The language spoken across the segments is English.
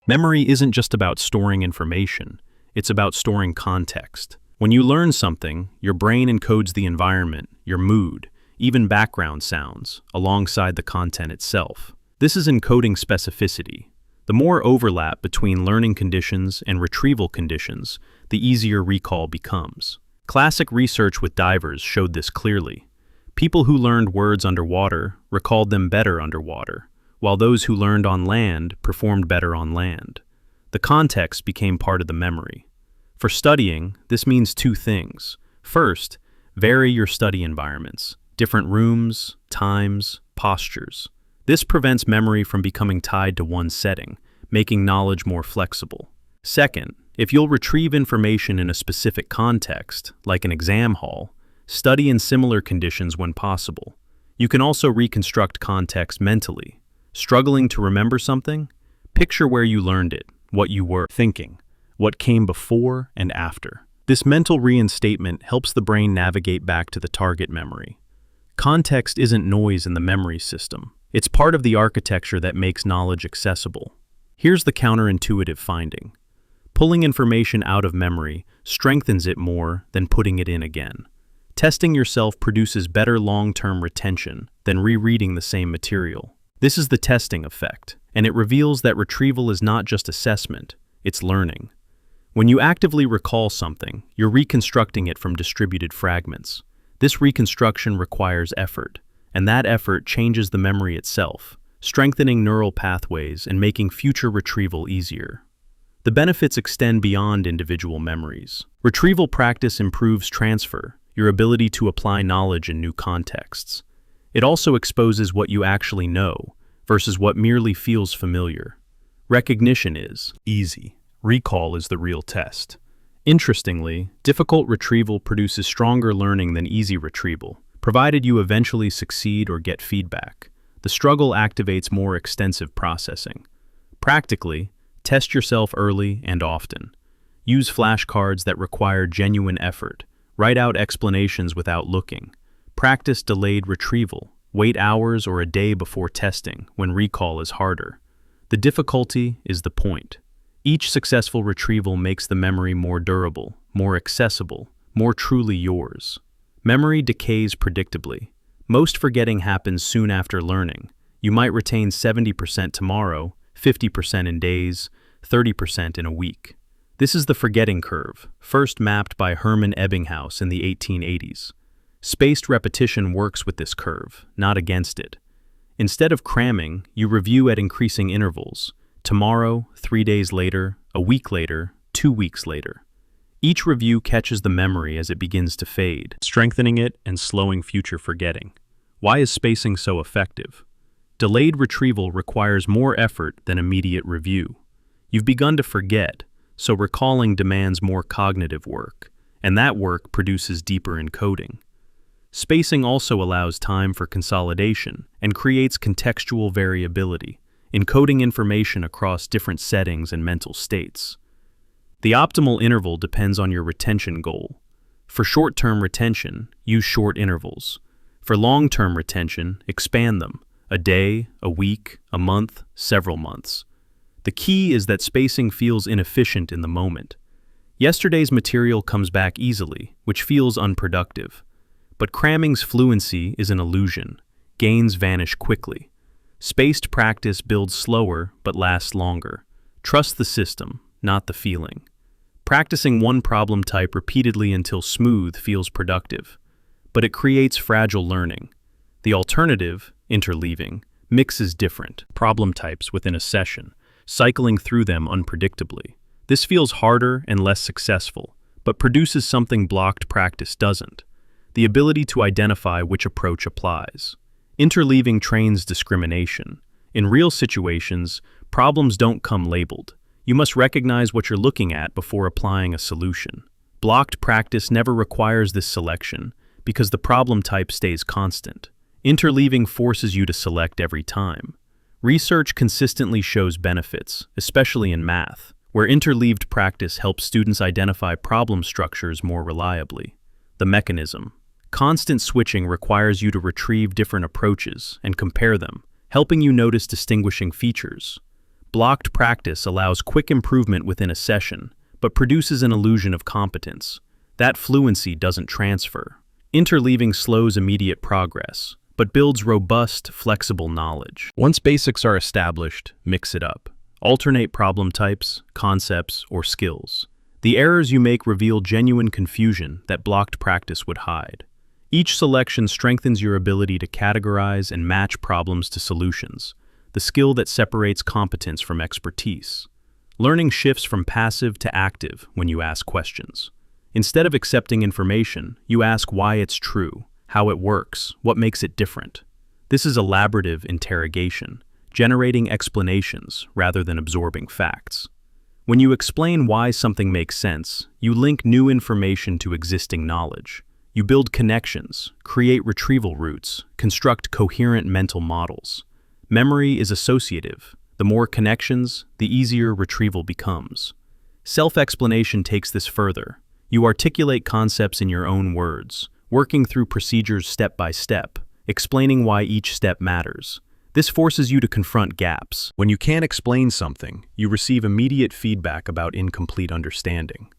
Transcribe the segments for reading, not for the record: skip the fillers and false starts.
Memory isn't just about storing information, it's about storing context. When you learn something, your brain encodes the environment, your mood, even background sounds, alongside the content itself. This is encoding specificity. The more overlap between learning conditions and retrieval conditions, the easier recall becomes. Classic research with divers showed this clearly. People who learned words underwater recalled them better underwater, while those who learned on land performed better on land. The context became part of the memory. For studying, this means two things. First, vary your study environments, different rooms, times, postures. This prevents memory from becoming tied to one setting, making knowledge more flexible. Second, if you'll retrieve information in a specific context, like an exam hall, study in similar conditions when possible. You can also reconstruct context mentally. Struggling to remember something? Picture where you learned it, what you were thinking, what came before and after. This mental reinstatement helps the brain navigate back to the target memory. Context isn't noise in the memory system. It's part of the architecture that makes knowledge accessible. Here's the counterintuitive finding. Pulling information out of memory strengthens it more than putting it in again. Testing yourself produces better long-term retention than rereading the same material. This is the testing effect, and it reveals that retrieval is not just assessment, it's learning. When you actively recall something, you're reconstructing it from distributed fragments. This reconstruction requires effort, and that effort changes the memory itself, strengthening neural pathways and making future retrieval easier. The benefits extend beyond individual memories. Retrieval practice improves transfer, your ability to apply knowledge in new contexts. It also exposes what you actually know versus what merely feels familiar. Recognition is easy. Recall is the real test. Interestingly, difficult retrieval produces stronger learning than easy retrieval, provided you eventually succeed or get feedback. The struggle activates more extensive processing. Practically, test yourself early and often. Use flashcards that require genuine effort. Write out explanations without looking. Practice delayed retrieval. Wait hours or a day before testing when recall is harder. The difficulty is the point. Each successful retrieval makes the memory more durable, more accessible, more truly yours. Memory decays predictably. Most forgetting happens soon after learning. You might retain 70% tomorrow, 50% in days, 30% in a week. This is the forgetting curve, first mapped by Hermann Ebbinghaus in the 1880s. Spaced repetition works with this curve, not against it. Instead of cramming, you review at increasing intervals. Tomorrow, 3 days later, a week later, 2 weeks later. Each review catches the memory as it begins to fade, strengthening it and slowing future forgetting. Why is spacing so effective? Delayed retrieval requires more effort than immediate review. You've begun to forget, so recalling demands more cognitive work, and that work produces deeper encoding. Spacing also allows time for consolidation and creates contextual variability, encoding information across different settings and mental states. The optimal interval depends on your retention goal. For short-term retention, use short intervals. For long-term retention, expand them. A day, a week, a month, several months. The key is that spacing feels inefficient in the moment. Yesterday's material comes back easily, which feels unproductive. But cramming's fluency is an illusion. Gains vanish quickly. Spaced practice builds slower but lasts longer. Trust the system, not the feeling. Practicing one problem type repeatedly until smooth feels productive, but it creates fragile learning. The alternative, interleaving, mixes different problem types within a session, cycling through them unpredictably. This feels harder and less successful, but produces something blocked practice doesn't: the ability to identify which approach applies. Interleaving trains discrimination. In real situations, problems don't come labeled. You must recognize what you're looking at before applying a solution. Blocked practice never requires this selection because the problem type stays constant. Interleaving forces you to select every time. Research consistently shows benefits, especially in math, where interleaved practice helps students identify problem structures more reliably. The mechanism. Constant switching requires you to retrieve different approaches and compare them, helping you notice distinguishing features. Blocked practice allows quick improvement within a session, but produces an illusion of competence. That fluency doesn't transfer. Interleaving slows immediate progress, but builds robust, flexible knowledge. Once basics are established, mix it up. Alternate problem types, concepts, or skills. The errors you make reveal genuine confusion that blocked practice would hide. Each selection strengthens your ability to categorize and match problems to solutions, the skill that separates competence from expertise. Learning shifts from passive to active when you ask questions. Instead of accepting information, you ask why it's true, how it works, what makes it different. This is elaborative interrogation, generating explanations rather than absorbing facts. When you explain why something makes sense, you link new information to existing knowledge. You build connections, create retrieval routes, construct coherent mental models. Memory is associative. The more connections, the easier retrieval becomes. Self-explanation takes this further. You articulate concepts in your own words, working through procedures step by step, explaining why each step matters. This forces you to confront gaps. When you can't explain something, you receive immediate feedback about incomplete understanding.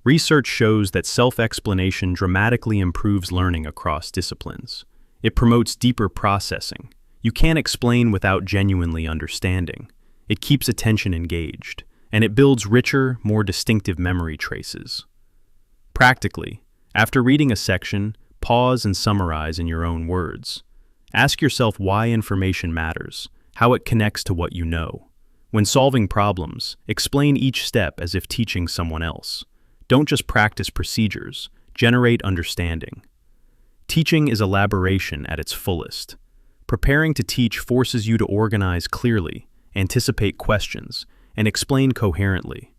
Research shows that self-explanation dramatically improves learning across disciplines. It promotes deeper processing. You can't explain without genuinely understanding. It keeps attention engaged, and it builds richer, more distinctive memory traces. Practically, after reading a section, pause and summarize in your own words. Ask yourself why information matters, how it connects to what you know. When solving problems, explain each step as if teaching someone else. Don't just practice procedures, generate understanding. Teaching is elaboration at its fullest. Preparing to teach forces you to organize clearly, anticipate questions, and explain coherently.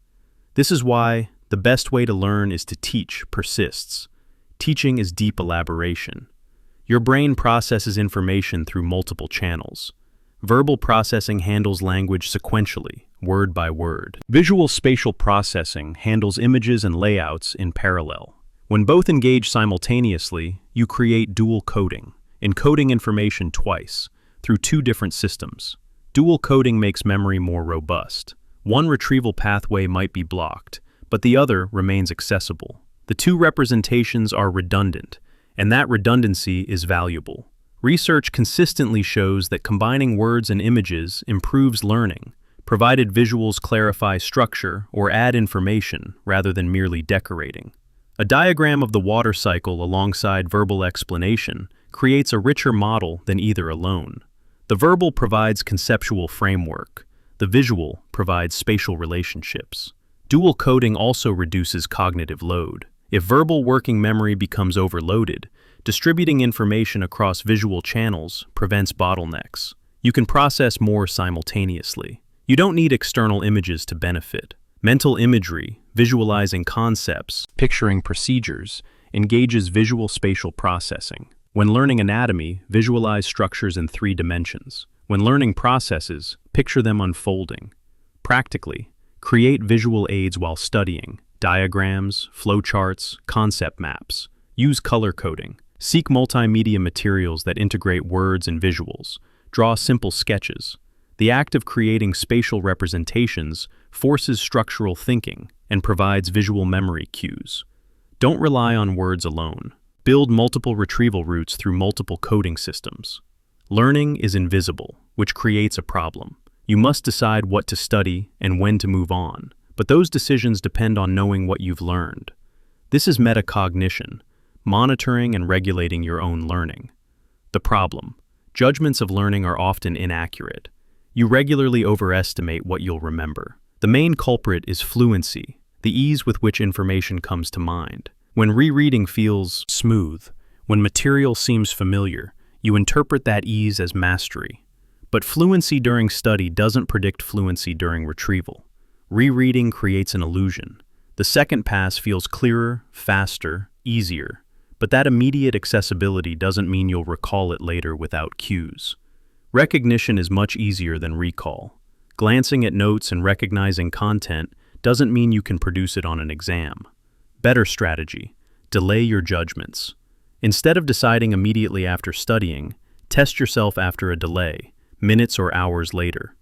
This is why the best way to learn is to teach persists. Teaching is deep elaboration. Your brain processes information through multiple channels. Verbal processing handles language sequentially, word by word. Visual spatial processing handles images and layouts in parallel. When both engage simultaneously, you create dual coding, encoding information twice, through two different systems. Dual coding makes memory more robust. One retrieval pathway might be blocked, but the other remains accessible. The two representations are redundant, and that redundancy is valuable. Research consistently shows that combining words and images improves learning, provided visuals clarify structure or add information rather than merely decorating. A diagram of the water cycle alongside verbal explanation creates a richer model than either alone. The verbal provides conceptual framework. The visual provides spatial relationships. Dual coding also reduces cognitive load. If verbal working memory becomes overloaded, distributing information across visual channels prevents bottlenecks. You can process more simultaneously. You don't need external images to benefit. Mental imagery, visualizing concepts, picturing procedures, engages visual spatial processing. When learning anatomy, visualize structures in 3 dimensions. When learning processes, picture them unfolding. Practically, create visual aids while studying. Diagrams, flowcharts, concept maps. Use color coding. Seek multimedia materials that integrate words and visuals. Draw simple sketches. The act of creating spatial representations forces structural thinking and provides visual memory cues. Don't rely on words alone. Build multiple retrieval routes through multiple coding systems. Learning is invisible, which creates a problem. You must decide what to study and when to move on, but those decisions depend on knowing what you've learned. This is metacognition, monitoring and regulating your own learning. The problem: judgments of learning are often inaccurate. You regularly overestimate what you'll remember. The main culprit is fluency, the ease with which information comes to mind. When rereading feels smooth, when material seems familiar, you interpret that ease as mastery. But fluency during study doesn't predict fluency during retrieval. Rereading creates an illusion. The second pass feels clearer, faster, easier, but that immediate accessibility doesn't mean you'll recall it later without cues. Recognition is much easier than recall. Glancing at notes and recognizing content doesn't mean you can produce it on an exam. Better strategy: delay your judgments. Instead of deciding immediately after studying, test yourself after a delay, minutes or hours later.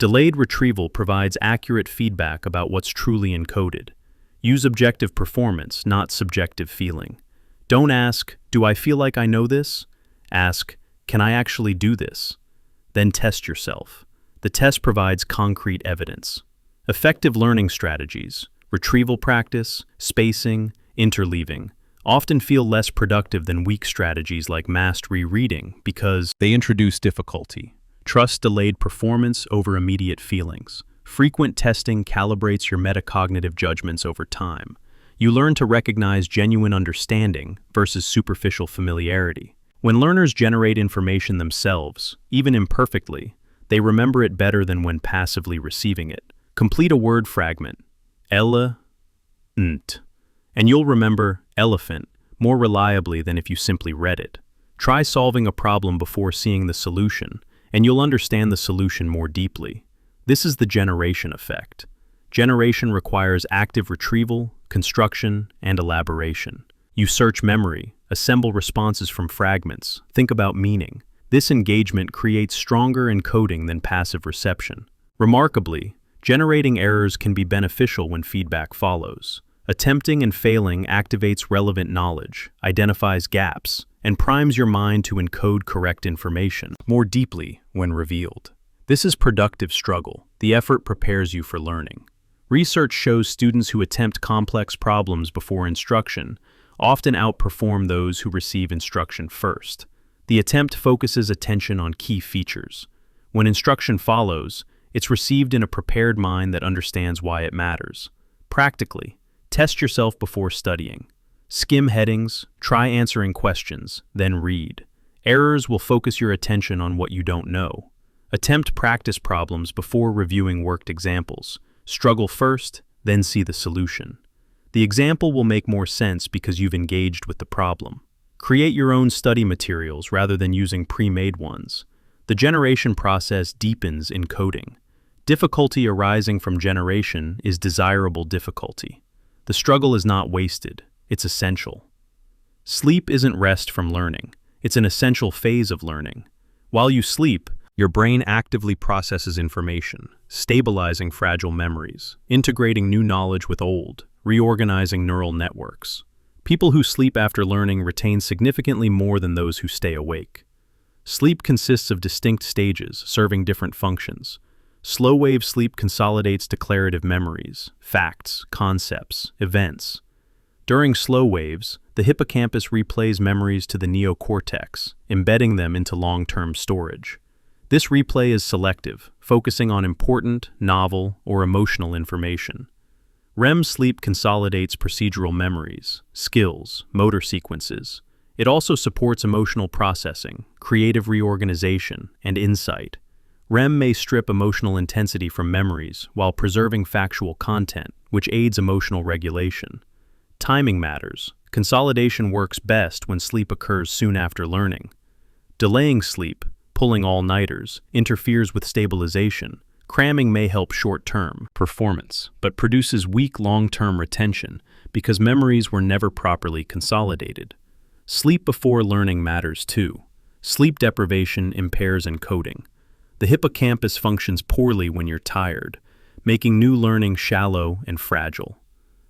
Delayed retrieval provides accurate feedback about what's truly encoded. Use objective performance, not subjective feeling. Don't ask, "Do I feel like I know this?" Ask, "Can I actually do this?" Then test yourself. The test provides concrete evidence. Effective learning strategies, retrieval practice, spacing, interleaving, often feel less productive than weak strategies like massed rereading because they introduce difficulty. Trust delayed performance over immediate feelings. Frequent testing calibrates your metacognitive judgments over time. You learn to recognize genuine understanding versus superficial familiarity. When learners generate information themselves, even imperfectly, they remember it better than when passively receiving it. Complete a word fragment, elephant, and you'll remember elephant more reliably than if you simply read it. Try solving a problem before seeing the solution, and you'll understand the solution more deeply. This is the generation effect. Generation requires active retrieval, construction, and elaboration. You search memory, assemble responses from fragments, think about meaning. This engagement creates stronger encoding than passive reception. Remarkably, generating errors can be beneficial when feedback follows. Attempting and failing activates relevant knowledge, identifies gaps, and primes your mind to encode correct information more deeply when revealed. This is productive struggle. The effort prepares you for learning. Research shows students who attempt complex problems before instruction often outperform those who receive instruction first. The attempt focuses attention on key features. When instruction follows, it's received in a prepared mind that understands why it matters. Practically, test yourself before studying. Skim headings, try answering questions, then read. Errors will focus your attention on what you don't know. Attempt practice problems before reviewing worked examples. Struggle first, then see the solution. The example will make more sense because you've engaged with the problem. Create your own study materials rather than using pre-made ones. The generation process deepens encoding. Difficulty arising from generation is desirable difficulty. The struggle is not wasted, it's essential. Sleep isn't rest from learning, it's an essential phase of learning. While you sleep, your brain actively processes information, stabilizing fragile memories, integrating new knowledge with old, reorganizing neural networks. People who sleep after learning retain significantly more than those who stay awake. Sleep consists of distinct stages, serving different functions. Slow-wave sleep consolidates declarative memories, facts, concepts, events. During slow waves, the hippocampus replays memories to the neocortex, embedding them into long-term storage. This replay is selective, focusing on important, novel, or emotional information. REM sleep consolidates procedural memories, skills, motor sequences. It also supports emotional processing, creative reorganization, and insight. REM may strip emotional intensity from memories while preserving factual content, which aids emotional regulation. Timing matters. Consolidation works best when sleep occurs soon after learning. Delaying sleep, pulling all-nighters, interferes with stabilization. Cramming may help short-term performance, but produces weak long-term retention because memories were never properly consolidated. Sleep before learning matters too. Sleep deprivation impairs encoding. The hippocampus functions poorly when you're tired, making new learning shallow and fragile.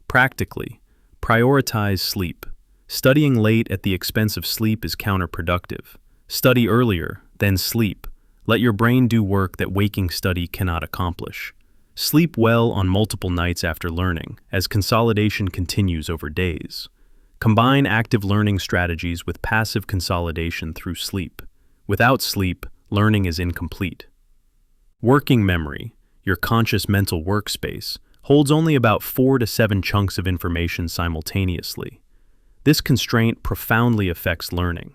Practically, prioritize sleep. Studying late at the expense of sleep is counterproductive. Study earlier, then sleep. Let your brain do work that waking study cannot accomplish. Sleep well on multiple nights after learning, as consolidation continues over days. Combine active learning strategies with passive consolidation through sleep. Without sleep, learning is incomplete. Working memory, your conscious mental workspace, holds only about 4 to 7 chunks of information simultaneously. This constraint profoundly affects learning.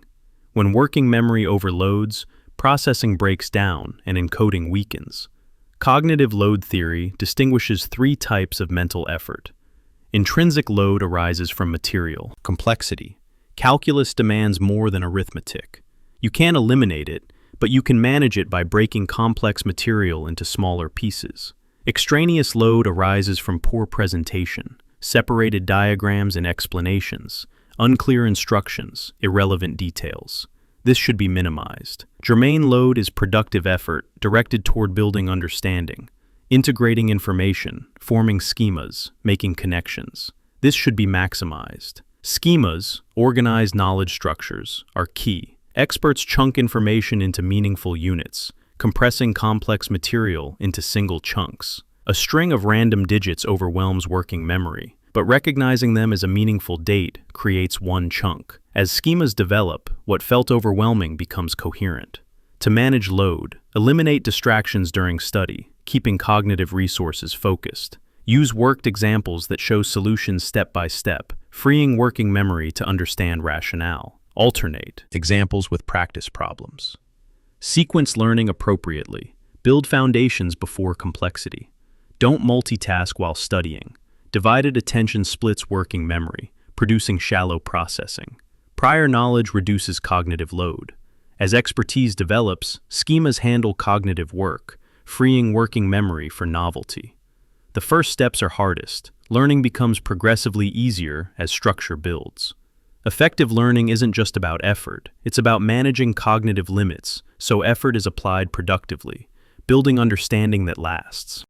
When working memory overloads, processing breaks down and encoding weakens. Cognitive load theory distinguishes 3 types of mental effort. Intrinsic load arises from material complexity. Calculus demands more than arithmetic. You can't eliminate it, but you can manage it by breaking complex material into smaller pieces. Extraneous load arises from poor presentation, separated diagrams and explanations, unclear instructions, irrelevant details. this should be minimized. Germane load is productive effort directed toward building understanding, integrating information, forming schemas, making connections. This should be maximized. Schemas, organized knowledge structures, are key. Experts chunk information into meaningful units, compressing complex material into single chunks. A string of random digits overwhelms working memory, but recognizing them as a meaningful date creates one chunk. As schemas develop, what felt overwhelming becomes coherent. To manage load, eliminate distractions during study, keeping cognitive resources focused. Use worked examples that show solutions step by step, freeing working memory to understand rationale. Alternate examples with practice problems. Sequence learning appropriately. Build foundations before complexity. Don't multitask while studying. Divided attention splits working memory, producing shallow processing. Prior knowledge reduces cognitive load. As expertise develops, schemas handle cognitive work, freeing working memory for novelty. The first steps are hardest. Learning becomes progressively easier as structure builds. Effective learning isn't just about effort, it's about managing cognitive limits, so effort is applied productively, building understanding that lasts.